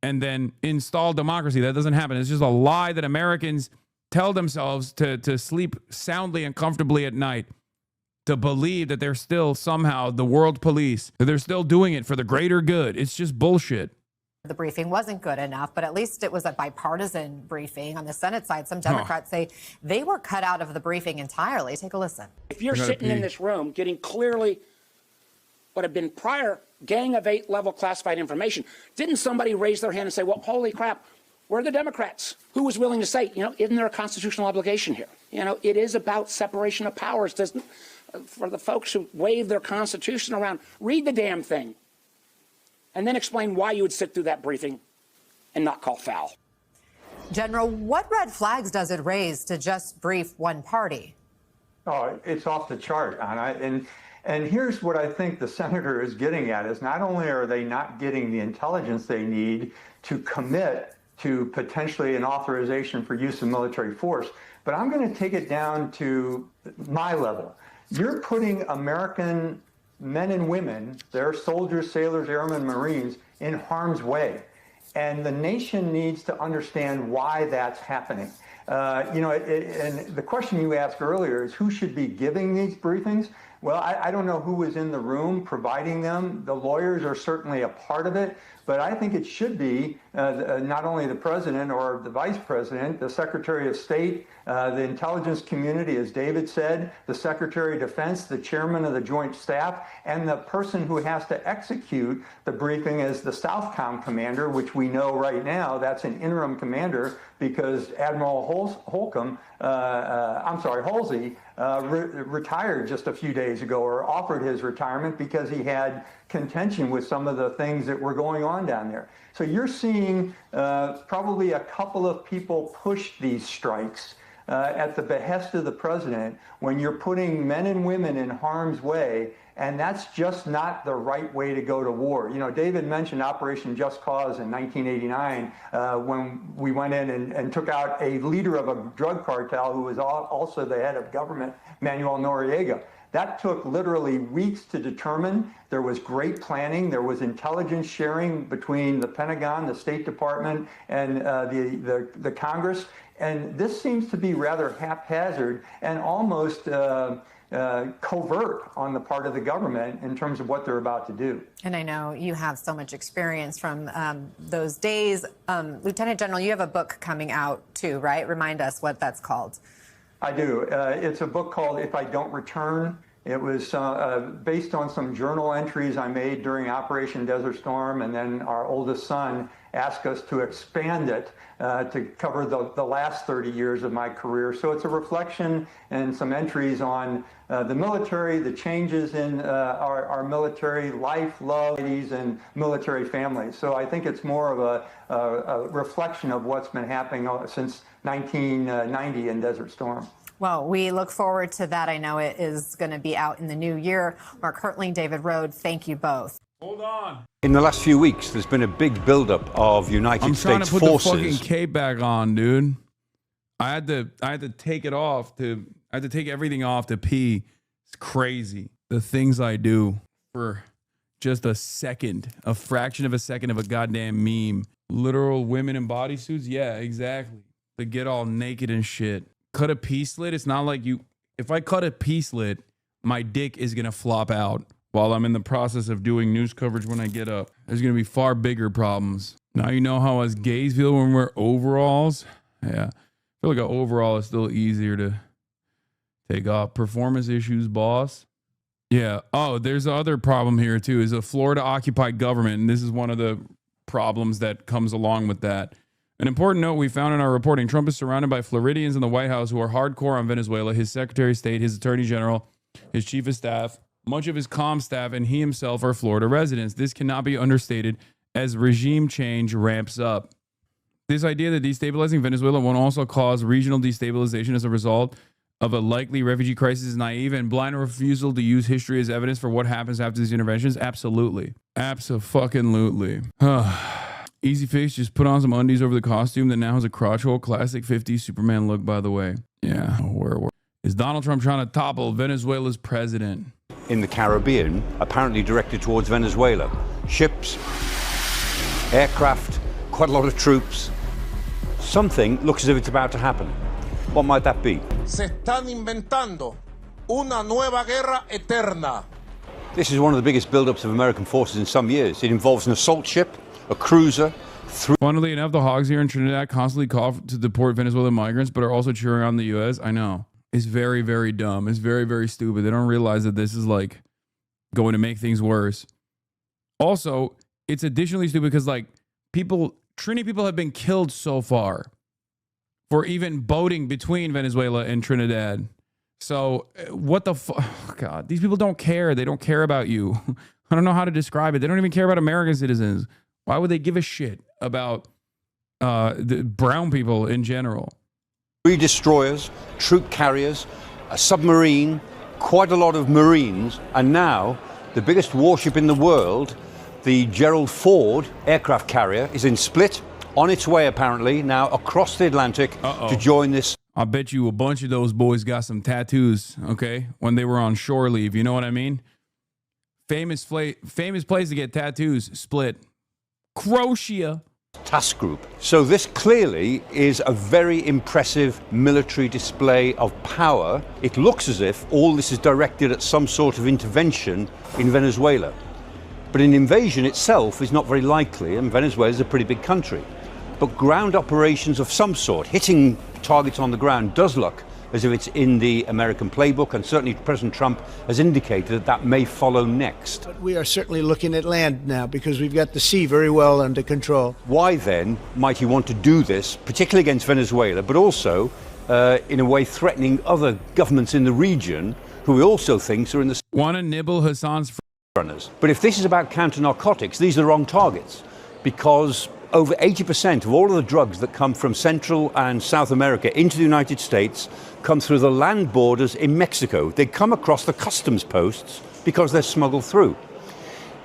A: and then install democracy. That doesn't happen. It's just a lie that Americans tell themselves to sleep soundly and comfortably at night, to believe that they're still somehow the world police, that they're still doing it for the greater good. It's just bullshit.
B: The briefing wasn't good enough, but at least it was a bipartisan briefing. On the Senate side, some Democrats say they were cut out of the briefing entirely. Take a listen.
H: If you're sitting in this room getting clearly what had been prior Gang of 8 level classified information, didn't somebody raise their hand and say, well, holy crap, where are the Democrats? Who was willing to say, isn't there a constitutional obligation here? It is about separation of powers. For the folks who wave their Constitution around, read the damn thing. And then explain why you would sit through that briefing and not call foul.
B: General, what red flags does it raise to just brief one party?
E: Oh, it's off the chart, Anna. And here's what I think the senator is getting at, is not only are they not getting the intelligence they need to commit to potentially an authorization for use of military force, but I'm going to take it down to my level. You're putting American men and women, their soldiers, sailors, airmen, Marines, in harm's way. And the nation needs to understand why that's happening. And the question you asked earlier is who should be giving these briefings? Well, I don't know who was in the room providing them. The lawyers are certainly a part of it, but I think it should be not only the president or the vice president, the Secretary of State, the intelligence community, as David said, the Secretary of Defense, the chairman of the Joint Staff, and the person who has to execute the briefing is the Southcom commander, which we know right now that's an interim commander because Admiral Halsey retired just a few days ago, or offered his retirement because he had contention with some of the things that were going on down there. So you're seeing probably a couple of people push these strikes at the behest of the president when you're putting men and women in harm's way, and that's just not the right way to go to war. David mentioned Operation Just Cause in 1989 when we went in and took out a leader of a drug cartel who was also the head of government, Manuel Noriega. That took literally weeks to determine. There was great planning. There was intelligence sharing between the Pentagon, the State Department, and the Congress. And this seems to be rather haphazard and almost covert on the part of the government in terms of what they're about to do.
B: And I know you have so much experience from those days. Lieutenant General, you have a book coming out too, right? Remind us what that's called.
E: I do. It's a book called If I Don't Return. It was based on some journal entries I made during Operation Desert Storm, and then our oldest son asked us to expand it to cover the last 30 years of my career. So it's a reflection and some entries on the military, the changes in our military life, love, and military families. So I think it's more of a reflection of what's been happening since 1990 in Desert Storm.
B: Well, we look forward to that. I know it is going to be out in the new year. Mark Hertling, David Rode, thank you both.
A: Hold on.
I: In the last few weeks, there's been a big buildup of United States forces.
A: I'm trying to put the fucking cape back on, dude. I had to take it off I had to take everything off to pee. It's crazy. The things I do for just a second, a fraction of a second of a goddamn meme. Literal women in bodysuits? Yeah, exactly. To get all naked and shit. Cut a pea slit. It's not like if I cut a pea slit, my dick is going to flop out while I'm in the process of doing news coverage when I get up. There's going to be far bigger problems. Now you know how us gays feel when we're overalls. Yeah. I feel like an overall is still easier to take off. Performance issues, boss. Yeah. Oh, there's the other problem here too, is a Florida occupied government. And this is one of the problems that comes along with that. An important note we found in our reporting, Trump is surrounded by Floridians in the White House who are hardcore on Venezuela. His Secretary of State, his Attorney General, his Chief of Staff, much of his comm staff, and he himself are Florida residents. This cannot be understated as regime change ramps up. This idea that destabilizing Venezuela won't also cause regional destabilization as a result of a likely refugee crisis is naive and blind refusal to use history as evidence for what happens after these interventions. Absolutely. Abso-fucking-lutely. Easy fix, just put on some undies over the costume that now has a crotch hole. Classic 50s Superman look, by the way. Yeah, where is Donald Trump trying to topple Venezuela's president?
I: In the Caribbean, apparently directed towards Venezuela. Ships, aircraft, quite a lot of troops. Something looks as if it's about to happen. What might that be?
J: Se están inventando una nueva guerra eterna.
I: This is one of the biggest buildups of American forces in some years. It involves an assault ship, a cruiser.
A: Funnily enough, the hogs here in Trinidad constantly call to deport Venezuelan migrants, but are also cheering on the U.S. I know. It's very, very dumb. It's very, very stupid. They don't realize that this is like going to make things worse. Also, it's additionally stupid because like Trini people have been killed so far for even boating between Venezuela and Trinidad. So what the fuck? Oh, God, these people don't care. They don't care about you. I don't know how to describe it. They don't even care about American citizens. Why would they give a shit about the brown people in general?
I: 3 destroyers, troop carriers, a submarine, quite a lot of Marines, and now the biggest warship in the world, the Gerald Ford aircraft carrier, is in Split, on its way apparently now across the Atlantic to join this.
A: I bet you a bunch of those boys got some tattoos, okay, when they were on shore leave. You know what I mean? Famous place to get tattoos, Split. Croatia.
I: Task group. So this clearly is a very impressive military display of power. It looks as if all this is directed at some sort of intervention in Venezuela. But an invasion itself is not very likely, and Venezuela is a pretty big country. But ground operations of some sort, hitting targets on the ground, does look as if it's in the American playbook, and certainly President Trump has indicated that that may follow next.
K: But we are certainly looking at land now because we've got the sea very well under control.
I: Why then might he want to do this, particularly against Venezuela, but also in a way threatening other governments in the region who he also thinks are in the...
A: Want to nibble Hassan's
I: runners. But if this is about counter-narcotics, these are the wrong targets, because over 80% of all of the drugs that come from Central and South America into the United States come through the land borders in Mexico. They come across the customs posts because they're smuggled through.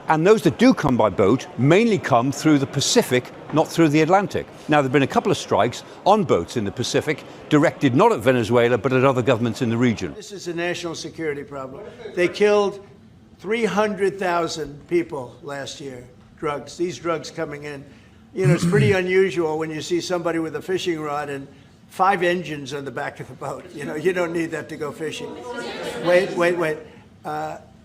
I: And those that do come by boat mainly come through the Pacific, not through the Atlantic. Now, there have been a couple of strikes on boats in the Pacific, directed not at Venezuela, but at other governments in the region.
K: This is a national security problem. They killed 300,000 people last year, these drugs coming in. You know, it's pretty unusual when you see somebody with a fishing rod and 5 engines on the back of the boat. You know, you don't need that to go fishing. Wait.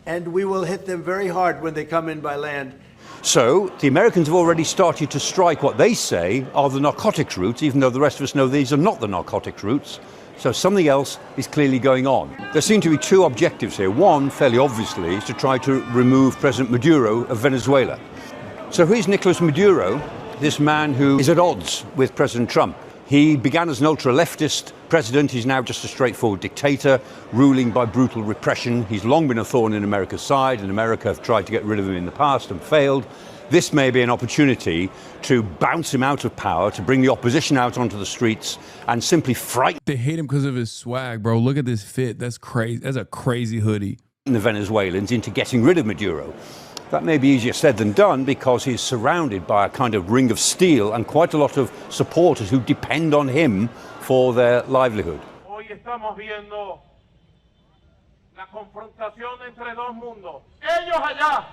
K: And we will hit them very hard when they come in by land.
I: So the Americans have already started to strike what they say are the narcotics routes, even though the rest of us know these are not the narcotics routes. So something else is clearly going on. There seem to be 2 objectives here. One, fairly obviously, is to try to remove President Maduro of Venezuela. So who is Nicolas Maduro? This man who is at odds with President Trump. He began as an ultra-leftist president. He's now just a straightforward dictator, ruling by brutal repression. He's long been a thorn in America's side, and America have tried to get rid of him in the past and failed. This may be an opportunity to bounce him out of power, to bring the opposition out onto the streets and simply frighten.
A: They hate him because of his swag, bro. Look at this fit. That's crazy. That's a crazy hoodie.
I: The Venezuelans into getting rid of Maduro. That may be easier said than done because he's surrounded by a kind of ring of steel and quite a lot of supporters who depend on him for their livelihood.
L: Hoy estamos viendo la confrontación entre dos mundos. Ellos allá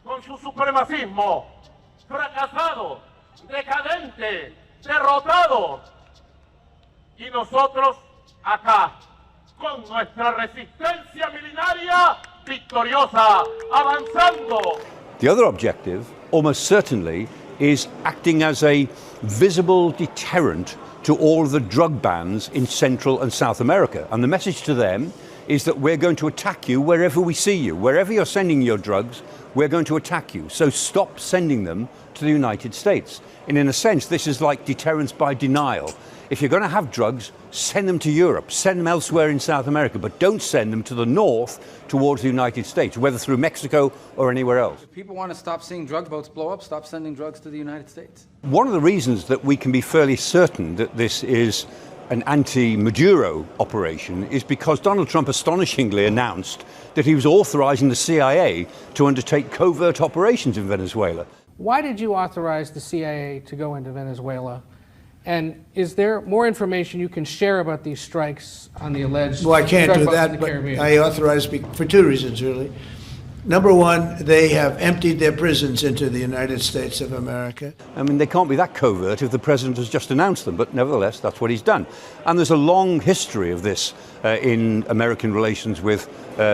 L: con su supremacismo fracasado, decadente, derrotado, y nosotros acá con nuestra resistencia milenaria victoriosa, avanzando.
I: The other objective, almost certainly, is acting as a visible deterrent to all of the drug bans in Central and South America. And the message to them is that we're going to attack you wherever we see you. Wherever you're sending your drugs, we're going to attack you. So stop sending them to the United States. And in a sense, this is like deterrence by denial. If you're going to have drugs, send them to Europe, send them elsewhere in South America, but don't send them to the north towards the United States, whether through Mexico or anywhere else.
M: If people want to stop seeing drug boats blow up, stop sending drugs to the United States.
I: One of the reasons that we can be fairly certain that this is an anti-Maduro operation is because Donald Trump astonishingly announced that he was authorizing the CIA to undertake covert operations in Venezuela.
N: Why did you authorize the CIA to go into Venezuela? And is there more information you can share about these strikes on the alleged...
K: Well, I can't do
N: boats in
K: that,
N: the
K: but
N: Caribbean?
K: I authorized for 2 reasons, really. Number one, they have emptied their prisons into the United States of America.
I: I mean, they can't be that covert if the president has just announced them, but nevertheless, that's what he's done. And there's a long history of this in American relations with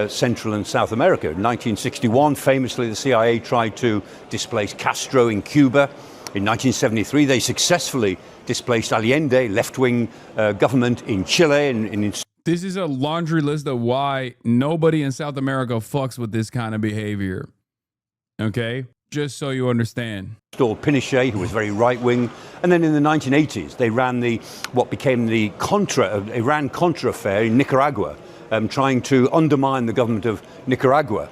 I: Central and South America. In 1961, famously, the CIA tried to displace Castro in Cuba. In 1973, they successfully displaced Allende, left-wing government in Chile.
A: This is a laundry list of why nobody in South America fucks with this kind of behavior. Okay? Just so you understand.
I: Installed Pinochet, who was very right-wing. And then in the 1980s, they ran what became the Iran-Contra affair in Nicaragua, trying to undermine the government of Nicaragua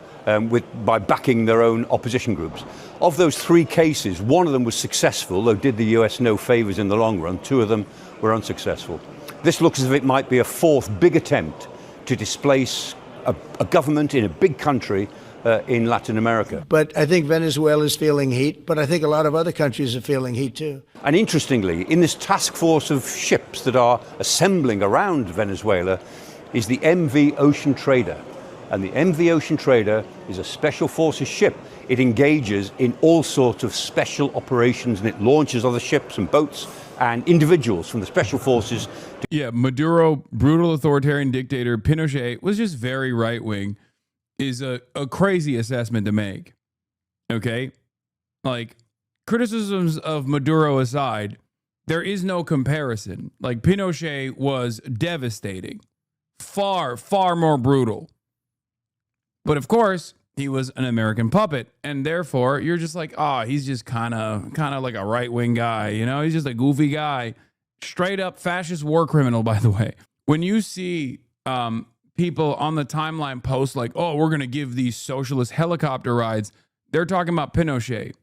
I: by backing their own opposition groups. Of those three cases, one of them was successful, though did the US no favors in the long run. Two of them were unsuccessful. This looks as if it might be a fourth big attempt to displace a government in a big country in Latin America.
K: But I think Venezuela is feeling heat, but I think a lot of other countries are feeling heat too.
I: And interestingly, in this task force of ships that are assembling around Venezuela is the MV Ocean Trader. And the MV Ocean Trader is a special forces ship. It engages in all sorts of special operations, and it launches other ships and boats and individuals from the special forces.
A: Yeah, Maduro, brutal authoritarian dictator, Pinochet was just very right-wing, is a crazy assessment to make. Okay? Like, criticisms of Maduro aside, there is no comparison. Like, Pinochet was devastating. Far, far more brutal. But of course, he was an American puppet, and therefore you're just like, he's just kind of like a right-wing guy, you know? He's just a goofy guy. Straight up fascist war criminal, by the way. When you see people on the timeline post like, we're going to give these socialist helicopter rides, they're talking about Pinochet.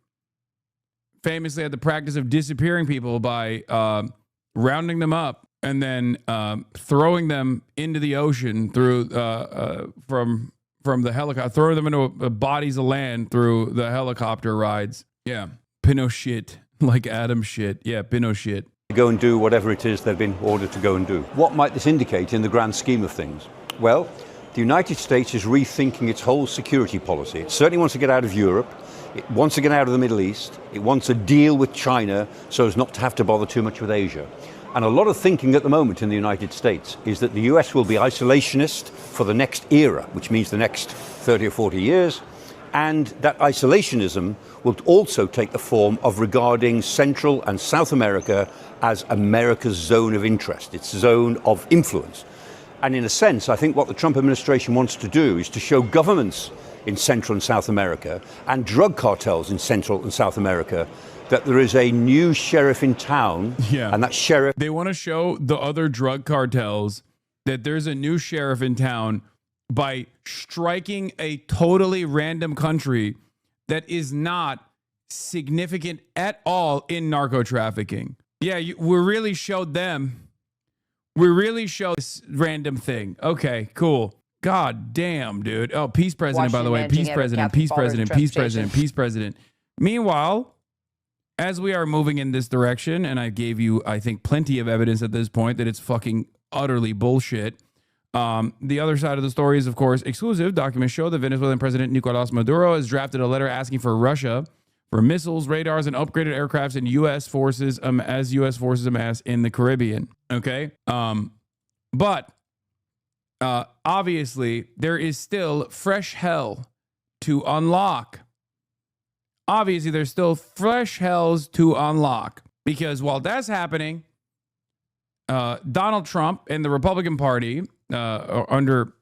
A: Famously had the practice of disappearing people by rounding them up and then throwing them into the ocean through from the helicopter, throwing them into bodies of land through the helicopter rides. Yeah, Pinochet, like Adam shit. Yeah, Pinochet.
I: Go and do whatever it is they've been ordered to go and do. What might this indicate in the grand scheme of things? Well, the United States is rethinking its whole security policy. It certainly wants to get out of Europe. It wants to get out of the Middle East. It wants a deal with China so as not to have to bother too much with Asia. And a lot of thinking at the moment in the United States is that the US will be isolationist for the next era, which means the next 30 or 40 years. And that isolationism will also take the form of regarding Central and South America as America's zone of interest, its zone of influence. And in a sense, I think what the Trump administration wants to do is to show governments in Central and South America and drug cartels in Central and South America that there is a new sheriff in town.
A: Yeah.
I: And that sheriff...
A: They want to show the other drug cartels that there's a new sheriff in town by striking a totally random country that is not significant at all in narco trafficking. Yeah, we really showed them. We really showed this random thing. Okay, cool. God damn, dude. Oh, peace president, by the way. Peace president, peace president, peace president, peace president. Meanwhile, as we are moving in this direction, and I gave you, I think, plenty of evidence at this point that it's fucking utterly bullshit. The other side of the story is, of course, exclusive. Documents show that Venezuelan President Nicolás Maduro has drafted a letter asking for Russia for missiles, radars, and upgraded aircrafts in U.S. forces as U.S. forces amass in the Caribbean. Okay? But obviously, there is still fresh hell to unlock. Obviously, there's still fresh hells to unlock. Because while that's happening, Donald Trump and the Republican Party, under